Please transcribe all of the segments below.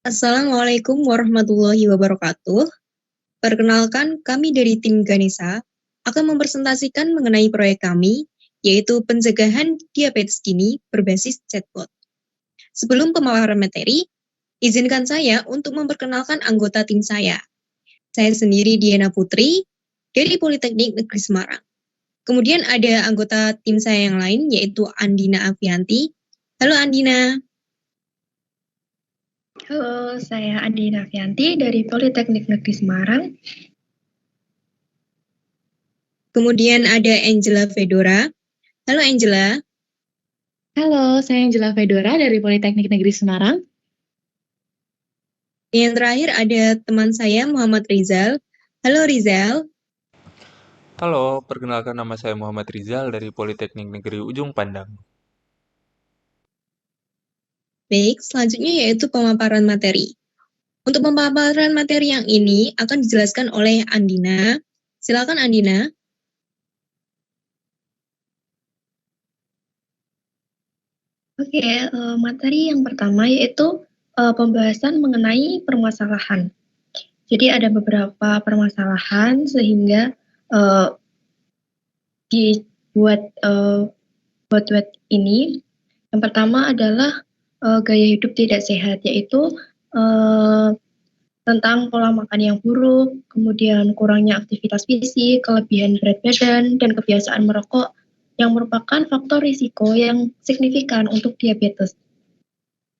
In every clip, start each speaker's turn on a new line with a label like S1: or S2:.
S1: Assalamualaikum warahmatullahi wabarakatuh. Perkenalkan, kami dari tim Ganesha akan mempresentasikan mengenai proyek kami, yaitu pencegahan diabetes dini berbasis chatbot. Sebelum pemaparan materi, izinkan saya untuk memperkenalkan anggota tim saya. Saya sendiri Diana Putri dari Politeknik Negeri Semarang. Kemudian ada anggota tim saya yang lain, yaitu Andina Avianti. Halo Andina.
S2: Halo, saya Andi Nafianti dari Politeknik Negeri Semarang.
S1: Kemudian ada Angela Fedora. Halo Angela.
S3: Halo, saya Angela Fedora dari Politeknik Negeri Semarang.
S1: Yang terakhir ada teman saya Muhammad Rizal. Halo Rizal.
S4: Halo, perkenalkan nama saya Muhammad Rizal dari Politeknik Negeri Ujung Pandang.
S1: Baik, selanjutnya yaitu pemaparan materi. Untuk pemaparan materi yang ini akan dijelaskan oleh Andina. Silakan Andina.
S2: Oke, materi yang pertama yaitu pembahasan mengenai permasalahan. Jadi ada beberapa permasalahan sehingga dibuat bot web ini. Yang pertama adalah gaya hidup tidak sehat, yaitu tentang pola makan yang buruk, kemudian kurangnya aktivitas fisik, kelebihan berat badan, dan kebiasaan merokok yang merupakan faktor risiko yang signifikan untuk diabetes.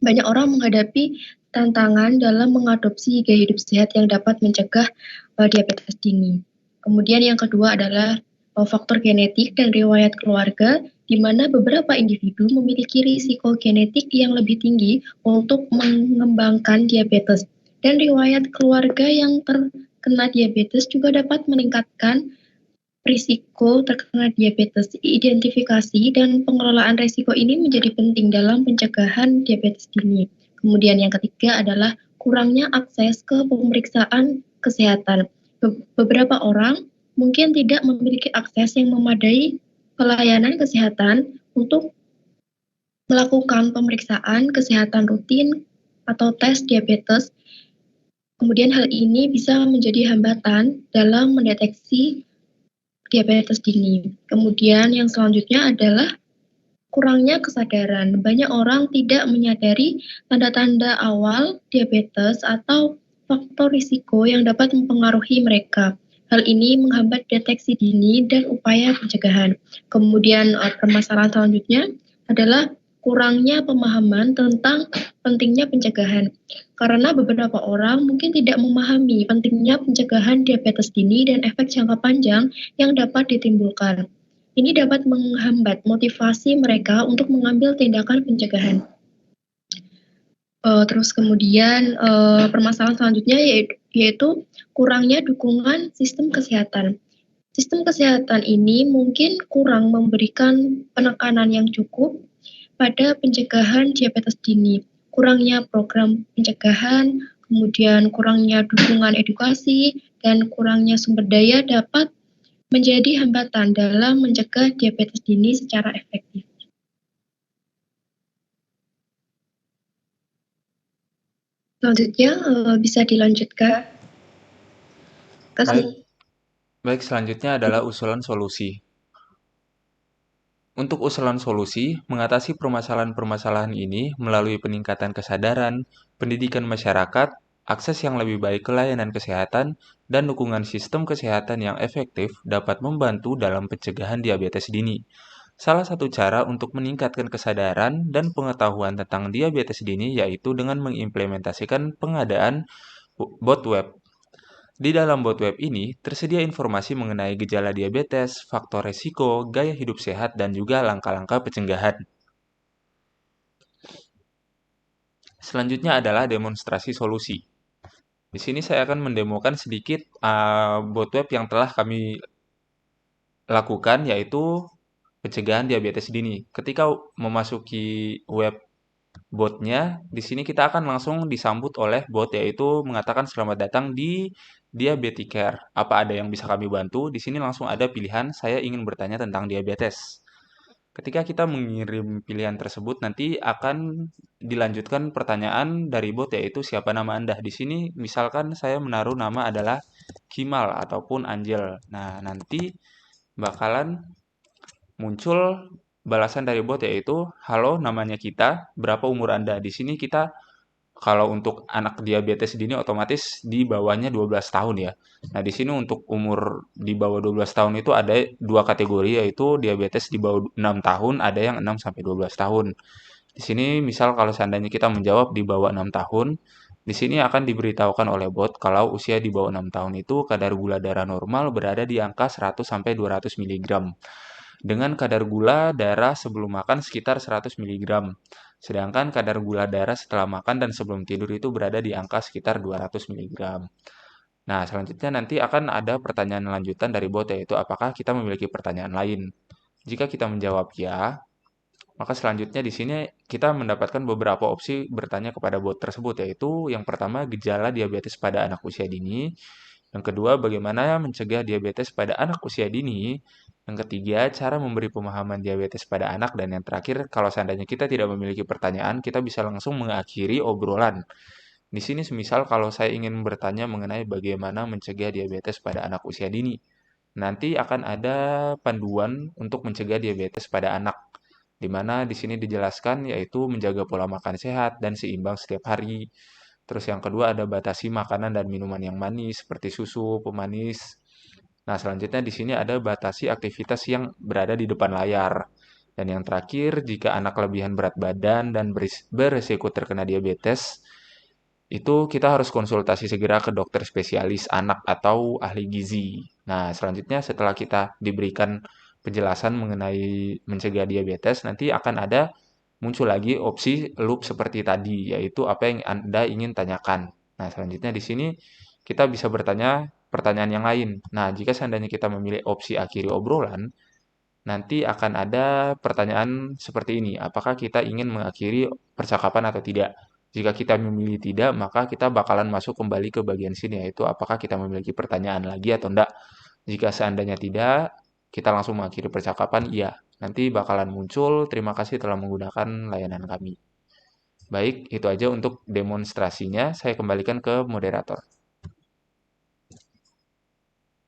S2: Banyak orang menghadapi tantangan dalam mengadopsi gaya hidup sehat yang dapat mencegah diabetes dini. Kemudian yang kedua adalah faktor genetik dan riwayat keluarga, di mana beberapa individu memiliki risiko genetik yang lebih tinggi untuk mengembangkan diabetes. Dan riwayat keluarga yang terkena diabetes juga dapat meningkatkan risiko terkena diabetes. Identifikasi dan pengelolaan risiko ini menjadi penting dalam pencegahan diabetes dini. Kemudian yang ketiga adalah kurangnya akses ke pemeriksaan kesehatan. Beberapa orang mungkin tidak memiliki akses yang memadai pelayanan kesehatan untuk melakukan pemeriksaan kesehatan rutin atau tes diabetes. Kemudian hal ini bisa menjadi hambatan dalam mendeteksi diabetes dini. Kemudian yang selanjutnya adalah kurangnya kesadaran. Banyak orang tidak menyadari tanda-tanda awal diabetes atau faktor risiko yang dapat mempengaruhi mereka. Hal ini menghambat deteksi dini dan upaya pencegahan. Kemudian permasalahan selanjutnya adalah kurangnya pemahaman tentang pentingnya pencegahan. Karena beberapa orang mungkin tidak memahami pentingnya pencegahan diabetes dini dan efek jangka panjang yang dapat ditimbulkan. Ini dapat menghambat motivasi mereka untuk mengambil tindakan pencegahan. Terus kemudian permasalahan selanjutnya yaitu kurangnya dukungan sistem kesehatan. Sistem kesehatan ini mungkin kurang memberikan penekanan yang cukup pada pencegahan diabetes dini. Kurangnya program pencegahan, kemudian kurangnya dukungan edukasi, dan kurangnya sumber daya dapat menjadi hambatan dalam mencegah diabetes dini secara efektif. Selanjutnya bisa dilanjutkan.
S4: Baik, selanjutnya adalah usulan solusi. Untuk usulan solusi, mengatasi permasalahan-permasalahan ini melalui peningkatan kesadaran, pendidikan masyarakat, akses yang lebih baik ke layanan kesehatan, dan dukungan sistem kesehatan yang efektif dapat membantu dalam pencegahan diabetes dini. Salah satu cara untuk meningkatkan kesadaran dan pengetahuan tentang diabetes dini yaitu dengan mengimplementasikan pengadaan bot web. Di dalam bot web ini, tersedia informasi mengenai gejala diabetes, faktor resiko, gaya hidup sehat, dan juga langkah-langkah pencegahan. Selanjutnya adalah demonstrasi solusi. Di sini saya akan mendemokan sedikit bot web yang telah kami lakukan, yaitu pencegahan diabetes dini. Ketika memasuki web botnya, di sini kita akan langsung disambut oleh bot, yaitu mengatakan selamat datang di Diabeticare. Apa ada yang bisa kami bantu? Di sini langsung ada pilihan saya ingin bertanya tentang diabetes. Ketika kita mengirim pilihan tersebut, nanti akan dilanjutkan pertanyaan dari bot, yaitu siapa nama Anda. Di sini misalkan saya menaruh nama adalah Kimal ataupun Angel. Nah, nanti bakalan muncul balasan dari bot, yaitu halo, namanya kita, berapa umur Anda. Di sini kita kalau untuk anak diabetes dini otomatis di bawahnya 12 tahun ya. Nah, di sini untuk umur di bawah 12 tahun itu ada dua kategori, yaitu diabetes di bawah 6 tahun, ada yang 6 sampai 12 tahun. Di sini misal kalau seandainya kita menjawab di bawah 6 tahun, di sini akan diberitahukan oleh bot kalau usia di bawah 6 tahun itu kadar gula darah normal berada di angka 100 sampai 200 mg dengan kadar gula darah sebelum makan sekitar 100 mg. Sedangkan kadar gula darah setelah makan dan sebelum tidur itu berada di angka sekitar 200 mg. Nah, selanjutnya nanti akan ada pertanyaan lanjutan dari bot, yaitu apakah kita memiliki pertanyaan lain. Jika kita menjawab ya, maka selanjutnya di sini kita mendapatkan beberapa opsi bertanya kepada bot tersebut, yaitu yang pertama gejala diabetes pada anak usia dini, yang kedua bagaimana mencegah diabetes pada anak usia dini, yang ketiga cara memberi pemahaman diabetes pada anak, dan yang terakhir kalau seandainya kita tidak memiliki pertanyaan, kita bisa langsung mengakhiri obrolan. Di sini semisal kalau saya ingin bertanya mengenai bagaimana mencegah diabetes pada anak usia dini, nanti akan ada panduan untuk mencegah diabetes pada anak, di mana di sini dijelaskan yaitu menjaga pola makan sehat dan seimbang setiap hari. Terus yang kedua ada batasi makanan dan minuman yang manis seperti susu, pemanis. Nah, selanjutnya di sini ada batasi aktivitas yang berada di depan layar. Dan yang terakhir, jika anak kelebihan berat badan dan berisiko terkena diabetes, itu kita harus konsultasi segera ke dokter spesialis anak atau ahli gizi. Nah, selanjutnya setelah kita diberikan penjelasan mengenai mencegah diabetes, nanti akan ada muncul lagi opsi loop seperti tadi, yaitu apa yang Anda ingin tanyakan. Nah, selanjutnya di sini kita bisa bertanya pertanyaan yang lain. Nah, jika seandainya kita memilih opsi akhiri obrolan, nanti akan ada pertanyaan seperti ini, apakah kita ingin mengakhiri percakapan atau tidak? Jika kita memilih tidak, maka kita bakalan masuk kembali ke bagian sini, yaitu apakah kita memiliki pertanyaan lagi atau enggak. Jika seandainya tidak, kita langsung mengakhiri percakapan, iya. Nanti bakalan muncul, terima kasih telah menggunakan layanan kami. Baik, itu aja untuk demonstrasinya. Saya kembalikan ke moderator.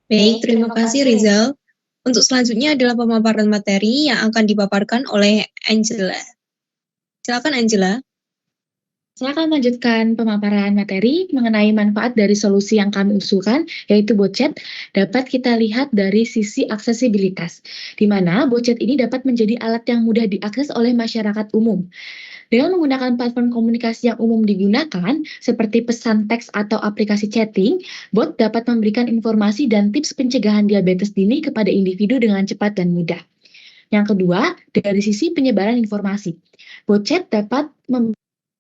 S1: Baik, terima kasih Rizal. Untuk selanjutnya adalah pemaparan materi yang akan dipaparkan oleh Angela. Silakan Angela.
S3: Saya akan melanjutkan pemaparan materi mengenai manfaat dari solusi yang kami usulkan, yaitu bot chat, dapat kita lihat dari sisi aksesibilitas, di mana bot chat ini dapat menjadi alat yang mudah diakses oleh masyarakat umum. Dengan menggunakan platform komunikasi yang umum digunakan, seperti pesan teks atau aplikasi chatting, bot dapat memberikan informasi dan tips pencegahan diabetes dini kepada individu dengan cepat dan mudah. Yang kedua, dari sisi penyebaran informasi, bot chat dapat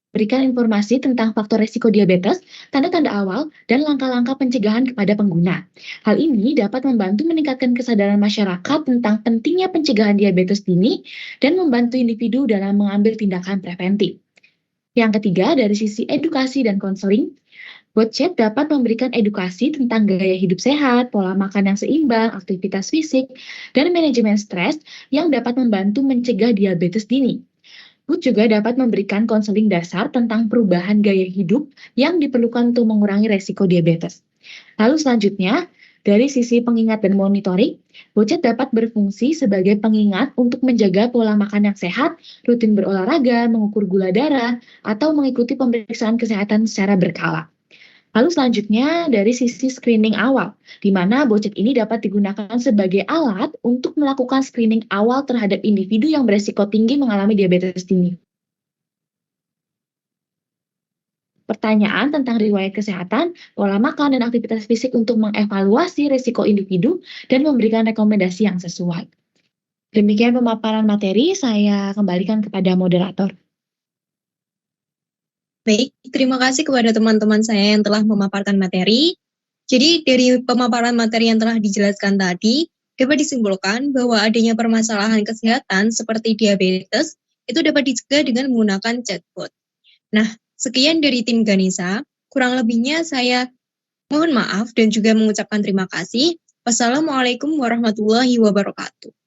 S3: memberikan informasi tentang faktor risiko diabetes, tanda-tanda awal, dan langkah-langkah pencegahan kepada pengguna. Hal ini dapat membantu meningkatkan kesadaran masyarakat tentang pentingnya pencegahan diabetes dini dan membantu individu dalam mengambil tindakan preventif. Yang ketiga, dari sisi edukasi dan konseling, bot chat dapat memberikan edukasi tentang gaya hidup sehat, pola makan yang seimbang, aktivitas fisik, dan manajemen stres yang dapat membantu mencegah diabetes dini. Bot juga dapat memberikan konseling dasar tentang perubahan gaya hidup yang diperlukan untuk mengurangi resiko diabetes. Lalu selanjutnya, dari sisi pengingat dan monitoring, bot chat dapat berfungsi sebagai pengingat untuk menjaga pola makan yang sehat, rutin berolahraga, mengukur gula darah, atau mengikuti pemeriksaan kesehatan secara berkala. Lalu selanjutnya dari sisi screening awal, di mana bot chat ini dapat digunakan sebagai alat untuk melakukan screening awal terhadap individu yang beresiko tinggi mengalami diabetes dini. Pertanyaan tentang riwayat kesehatan, pola makan, dan aktivitas fisik untuk mengevaluasi risiko individu dan memberikan rekomendasi yang sesuai. Demikian pemaparan materi, saya kembalikan kepada moderator.
S1: Baik, terima kasih kepada teman-teman saya yang telah memaparkan materi. Jadi dari pemaparan materi yang telah dijelaskan tadi, dapat disimpulkan bahwa adanya permasalahan kesehatan seperti diabetes itu dapat dicegah dengan menggunakan chatbot. Nah, sekian dari tim Ganesha. Kurang lebihnya saya mohon maaf dan juga mengucapkan terima kasih. Wassalamualaikum warahmatullahi wabarakatuh.